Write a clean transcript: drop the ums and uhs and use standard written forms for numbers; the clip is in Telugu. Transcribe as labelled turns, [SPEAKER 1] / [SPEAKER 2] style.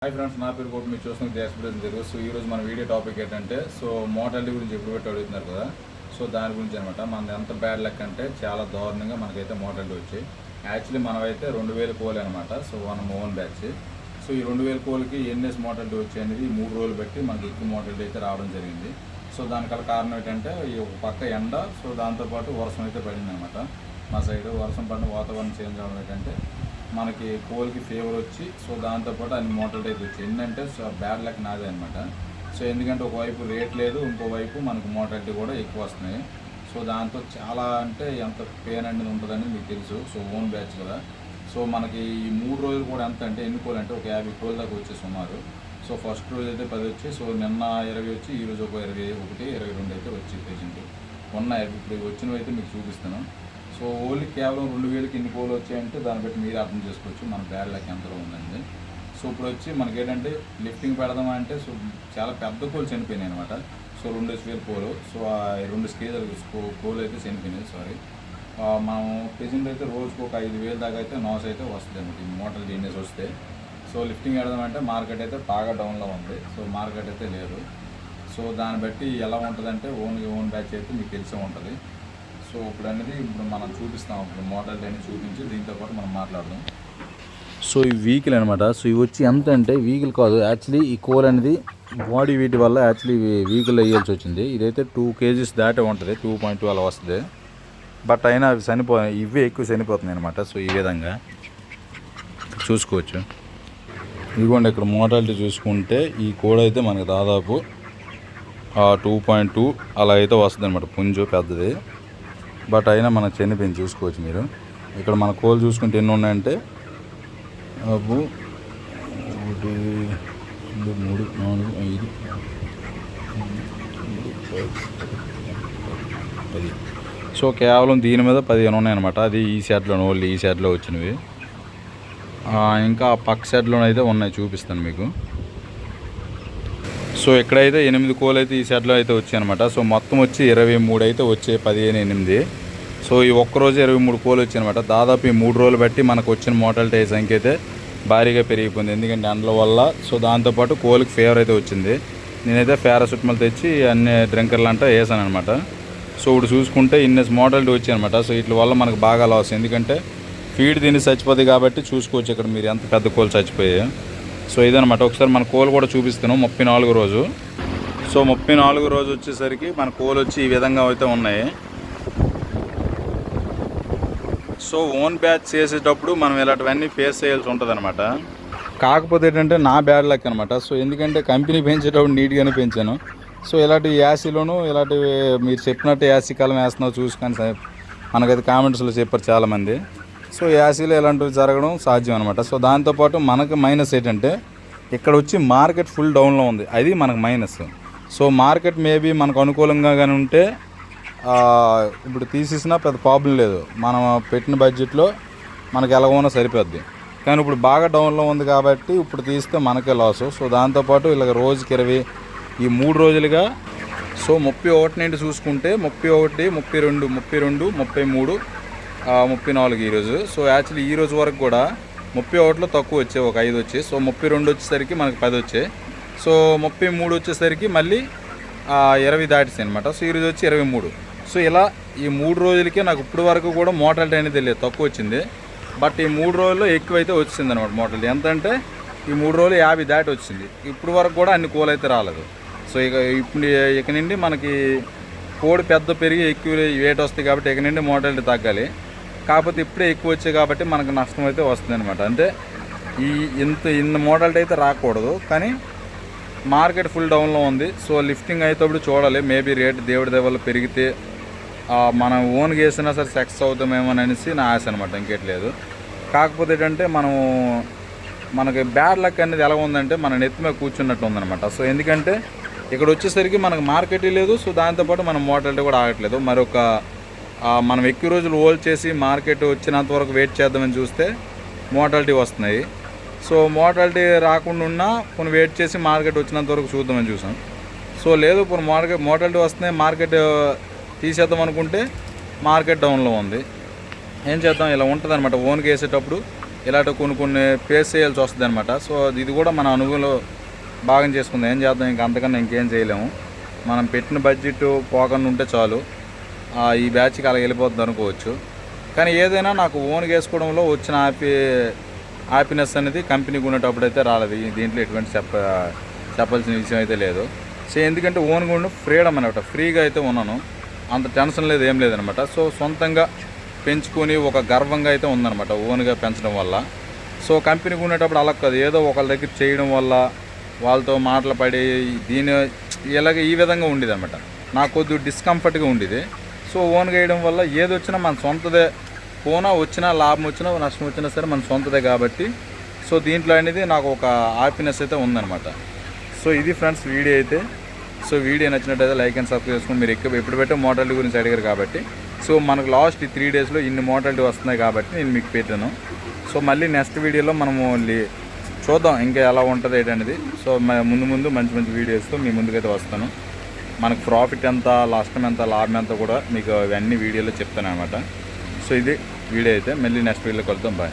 [SPEAKER 1] హాయ్ ఫ్రెండ్స్, నా పేరు కోటి. మీరు చూస్తున్న గ్యాస్ తెలుగు. సో ఈరోజు మన వీడియో టాపిక్ ఏంటంటే మోటాలిటీ గురించి ఎప్పుడు పెట్టి అడుగుతున్నారు కదా. సో దాని గురించి అనమాట. మనది ఎంత బ్యాడ్ లక్ అంటే చాలా దారుణంగా మనకైతే మోటాలిటీ వచ్చాయి. యాక్చువల్లీ మనమైతే 2000 కోల్ అనమాట. సో మన ఓన్ బ్యాచ్. సో ఈ 2000 కోల్కి ఎన్ఎస్ మోటాలిటీ వచ్చాయి అనేది 3 రోజులు బట్టి మనకి ఎక్కువ మోటాలిటీ అయితే రావడం జరిగింది. సో దానికల కారణం ఏంటంటే ఈ ఒక పక్క ఎండ, సో దాంతోపాటు వర్షం అయితే పడింది అనమాట. మా సైడ్ వర్షం పడిన వాతావరణం చేంజ్ అవ్వడం ఏంటంటే మనకి కోల్కి ఫీవర్ వచ్చి, సో దాంతోపాటు అన్ని మోటాలిటీ అయితే వచ్చాయి. ఏంటంటే బ్యాడ్ లక్ నాదే అనమాట. సో ఎందుకంటే ఒకవైపు రేట్ లేదు, ఇంకోవైపు మనకు మోటాలిటీ కూడా ఎక్కువ వస్తున్నాయి. సో దాంతో చాలా అంటే ఎంత పెయిన్ అనేది ఉంటుందని మీకు తెలుసు. సో ఓన్ బ్యాచ్ కదా. సో మనకి ఈ 3 రోజులు కూడా ఎంత అంటే ఎన్ని కోళ్ళు అంటే ఒక 50 కోళ్ళ దాకా వచ్చే సుమారు. సో ఫస్ట్ రోజు అయితే 10 వచ్చి, సో నిన్న 20 వచ్చి, ఈరోజు ఒక 21, 22 అయితే వచ్చి పేషెంట్ ఉన్నాయి. ఇప్పుడు వచ్చినవి అయితే మీకు చూపిస్తాను. సో ఓన్లీ కేవలం 2000కి ఎన్ని కోళ్ళు వచ్చాయంటే దాన్ని బట్టి మీరు అర్థం చేసుకోవచ్చు మన బ్యాడ్ లక్ ఎంతలో ఉందండి. సో ఇప్పుడు వచ్చి మనకేంటంటే లిఫ్టింగ్ పెడదామా అంటే సో చాలా పెద్ద కోళ్ళు చనిపోయినాయి అనమాట. సో 2 స్క్వేర్ కోళ్ళు, సో ఆ 2 స్కేజర్ కోళ్ళు అయితే చనిపోయినాయి. సారీ, మనం ప్రెజెంట్ అయితే రోజుకు ఒక 5000 దాకా అయితే నాస్ అయితే వస్తుంది అనమాట ఈ మోటార్ జీనియస్ వస్తే. సో లిఫ్టింగ్ పెడదామంటే మార్కెట్ అయితే బాగా డౌన్లో ఉంది. సో మార్కెట్ అయితే లేదు. సో దాన్ని బట్టి ఎలా ఉంటుందంటే ఓన్ బ్యాచ్ అయితే మీకు తెలిసే ఉంటుంది. సో ఇప్పుడు మనం చూపిస్తాం. ఇప్పుడు మోటాలిటీ అనేది చూపించి దీంతోపాటు మనం మాట్లాడదాం. సో ఈ వెహికల్ అనమాట. సో ఇవి వచ్చి ఎంత అంటే వెహికల్ కాదు, యాక్చువల్లీ ఈ కోల్ అనేది బాడీ వెయిట్ వల్ల యాక్చువల్లీ వెహికల్ వేయాల్సి వచ్చింది. ఇదైతే 2 kgs దాటే ఉంటుంది, 2.2 అలా వస్తుంది. బట్ అయినా అవి ఇవే ఎక్కువ చనిపోతున్నాయి అనమాట. సో ఈ విధంగా చూసుకోవచ్చు. ఇదిగోండి, ఇక్కడ మోటాలిటీ చూసుకుంటే ఈ కోడ్ అయితే మనకు దాదాపు 2.2 అలా అయితే వస్తుంది అనమాట. పుంజు పెద్దది, బట్ అయినా మనకు చనిపోయింది. చూసుకోవచ్చు మీరు. ఇక్కడ మన కోళ్ళు చూసుకుంటే ఎన్ని ఉన్నాయంటే 1 2 3 4 5 10. సో కేవలం దీని మీద 15 ఉన్నాయన్నమాట. అది ఈ షెడ్లో, ఓన్లీ ఈ షెడ్లో వచ్చినవి. ఇంకా పక్క షెడ్లోనైతే ఉన్నాయి, చూపిస్తాను మీకు. సో ఇక్కడైతే 8 కోళ్ళు అయితే ఈ షెడ్లో అయితే వచ్చాయి అనమాట. సో మొత్తం వచ్చి 23 అయితే వచ్చాయి, 15, 8. సో ఈ ఒక్కరోజు 23 కోళ్ళు వచ్చాయి అనమాట. దాదాపు ఈ 3 రోజులు బట్టి మనకు వచ్చిన మోటాలిటీ సంఖ్య అయితే భారీగా పెరిగిపోయింది. ఎందుకంటే ఎండల వల్ల. సో దాంతోపాటు కోళ్ళకి ఫీవర్ అయితే వచ్చింది. నేనైతే పారాసిటమాల్ తెచ్చి అన్ని డ్రింకర్లు అంటే వేసాను అనమాట. సో ఇప్పుడు చూసుకుంటే ఇన్నేసి మోటాలిటీ వచ్చాయి అనమాట. సో వీటి వల్ల మనకు బాగా లాస్, ఎందుకంటే ఫీడ్ తిని చచ్చిపోతుంది కాబట్టి. చూసుకోవచ్చు ఇక్కడ మీరు ఎంత పెద్ద కోళ్ళు చచ్చిపోయాయి. సో ఇదనమాట. ఒకసారి మన కోళ్ళు కూడా చూపిస్తాను. 34 రోజు. సో 34 రోజు వచ్చేసరికి మన కోళ్ళు వచ్చి ఈ విధంగా అయితే ఉన్నాయి. సో ఓన్ బ్యాచ్ చేసేటప్పుడు మనం ఇలాంటివన్నీ ఫేస్ చేయాల్సి ఉంటుంది అనమాట. కాకపోతే ఏంటంటే నా బ్యాడ్ లక్ అనమాట. సో ఎందుకంటే కంపెనీ పెంచేటప్పుడు నీట్గానే పెంచాను. సో ఇలాంటి యాసీలోను ఇలాంటివి మీరు చెప్పినట్టు యాసీ కాలం వేస్తున్నావు చూసుకొని మనకైతే కామెంట్స్లో చెప్పారు చాలామంది. సో యాసీలో ఇలాంటివి జరగడం సాధ్యం అనమాట. సో దాంతోపాటు మనకు మైనస్ ఏంటంటే ఇక్కడ వచ్చి మార్కెట్ ఫుల్ డౌన్లో ఉంది, అది మనకు మైనస్. సో మార్కెట్ మేబీ మనకు అనుకూలంగా కానీ ఉంటే ఇప్పుడు తీసేసినా పెద్ద ప్రాబ్లం లేదు, మనం పెట్టిన బడ్జెట్లో మనకు ఎలాగోనా సరిపోద్ది. కానీ ఇప్పుడు బాగా డౌన్లో ఉంది కాబట్టి ఇప్పుడు తీస్తే మనకే లాసు. సో దాంతోపాటు ఇలాగ రోజుకి 20 ఈ 3 రోజులుగా. సో 31 నుండి చూసుకుంటే 31, 32, 33, 34 ఈరోజు. సో యాక్చువల్లీ ఈ రోజు వరకు కూడా 31లో తక్కువ వచ్చాయి, ఒక 5 వచ్చాయి. సో 32 వచ్చేసరికి మనకి 10 వచ్చాయి. సో 33 వచ్చేసరికి మళ్ళీ 20 దాటిసాయి అనమాట. సో ఈరోజు వచ్చి 23. సో ఇలా ఈ 3 రోజులకే నాకు ఇప్పుడు వరకు కూడా మోటాలిటీ అనేది తెలియదు, తక్కువ వచ్చింది. బట్ ఈ 3 రోజుల్లో ఎక్కువైతే వచ్చింది అనమాట మోటాలిటీ. ఎంత అంటే ఈ 3 రోజులు 50 దాటి వచ్చింది. ఇప్పుడు వరకు కూడా అన్ని కోళ్ళు అయితే రాలేదు. సో ఇక నుండి మనకి కోడి పెద్ద పెరిగి ఎక్కువ వెయిట్ వస్తాయి కాబట్టి ఇక నుండి మోటాలిటీ తగ్గాలి. కాకపోతే ఇప్పుడే ఎక్కువ వచ్చాయి కాబట్టి మనకు నష్టం అయితే వస్తుంది అనమాట. అంటే ఇంత మోటాలిటీ అయితే రాకూడదు, కానీ మార్కెట్ ఫుల్ డౌన్లో ఉంది. సో లిఫ్టింగ్ అయితేప్పుడు చూడాలి, మేబీ రేట్ దేవుడి దేవల్లో పెరిగితే మనం ఓన్గా వేసినా సరే సక్సెస్ అవుతామేమో అనేసి నా ఆశ అనమాట, ఇంకేట్లేదు. కాకపోతే ఏంటంటే మనకి బ్యాడ్ లక్ అనేది ఎలా ఉందంటే మన నెత్తి మీద కూర్చున్నట్టు ఉందనమాట. సో ఎందుకంటే ఇక్కడ వచ్చేసరికి మనకు మార్కెట్ లేదు. సో దాంతోపాటు మనం మోటాలిటీ కూడా ఆగట్లేదు. మనం ఎక్కువ రోజులు హోల్డ్ చేసి మార్కెట్ వచ్చినంత వరకు వెయిట్ చేద్దామని చూస్తే మోటాలిటీ వస్తున్నాయి. సో మోటాలిటీ రాకుండా ఉన్నా కొన్ని వెయిట్ చేసి మార్కెట్ వచ్చినంత వరకు చూద్దామని చూసాం. సో లేదు, ఇప్పుడు మోటాలిటీ వస్తున్నాయి, మార్కెట్ తీసేద్దాం అనుకుంటే మార్కెట్ డౌన్లో ఉంది. ఏం చేద్దాం, ఇలా ఉంటుంది అనమాట. ఓన్గా వేసేటప్పుడు ఇలాంటి కొన్ని ఫేస్ చేయాల్సి వస్తుంది అనమాట. సో ఇది కూడా మన అనుభవంలో భాగం చేసుకుందాం. ఏం చేద్దాం, ఇంకా అంతకన్నా ఇంకేం చేయలేము. మనం పెట్టిన బడ్జెట్ పోకుండా ఉంటే చాలు, ఈ బ్యాచ్కి అలా వెళ్ళిపోతుంది అనుకోవచ్చు. కానీ ఏదైనా నాకు ఓన్గా వేసుకోవడంలో వచ్చిన హ్యాపీనెస్ అనేది కంపెనీకి ఉండేటప్పుడు అయితే రాలేదు. దీంట్లో ఎటువంటి చెప్పాల్సిన విషయం అయితే లేదు. సో ఎందుకంటే ఓన్గా ఉండి ఫ్రీడమ్ అనమాట, ఫ్రీగా అయితే ఉన్నాను, అంత టెన్షన్ లేదు, ఏం లేదనమాట. సో సొంతంగా పెంచుకొని ఒక గర్వంగా అయితే ఉందన్నమాట ఓన్గా పెంచడం వల్ల. సో కంపెనీకి ఉండేటప్పుడు అలా కాదు, ఏదో ఒకళ్ళ దగ్గర చేయడం వల్ల వాళ్ళతో మాటలు పడి ఈ విధంగా ఉండేది అనమాట. నాకు కొద్దిగా డిస్కంఫర్ట్గా ఉండేది. సో ఓన్గా వేయడం వల్ల ఏది వచ్చినా మన సొంతదే, పోనా వచ్చినా లాభం వచ్చినా నష్టం వచ్చినా సరే మన సొంతదే కాబట్టి సో దీంట్లో అనేది నాకు ఒక హ్యాపీనెస్ అయితే ఉందన్నమాట. సో ఇది ఫ్రెండ్స్ వీడియో అయితే. సో వీడియో నచ్చినట్టయితే లైక్ అండ్ సబ్స్క్రైబ్ చేసుకుని, మీరు ఎప్పుడు పెట్టే మోటాలిటీ గురించి అడిగారు కాబట్టి సో మనకు లాస్ట్ 3 డేస్లో ఇన్ని మోటాలిటీ వస్తున్నాయి కాబట్టి నేను మీకు పెట్టాను. సో మళ్ళీ నెక్స్ట్ వీడియోలో మనము చూద్దాం ఇంకా ఎలా ఉంటుంది ఏంటనేది. సో ముందు మంచి వీడియోస్తో మీ ముందుకైతే వస్తాను. మనకు ప్రాఫిట్ ఎంత, నష్టం ఎంత, లాభం ఎంత కూడా మీకు అవన్నీ వీడియోలో చెప్తాను అనమాట. సో ఇది వీడియో అయితే, మళ్ళీ నెక్స్ట్ వీడియోలో కలుద్దాం. బాయ్.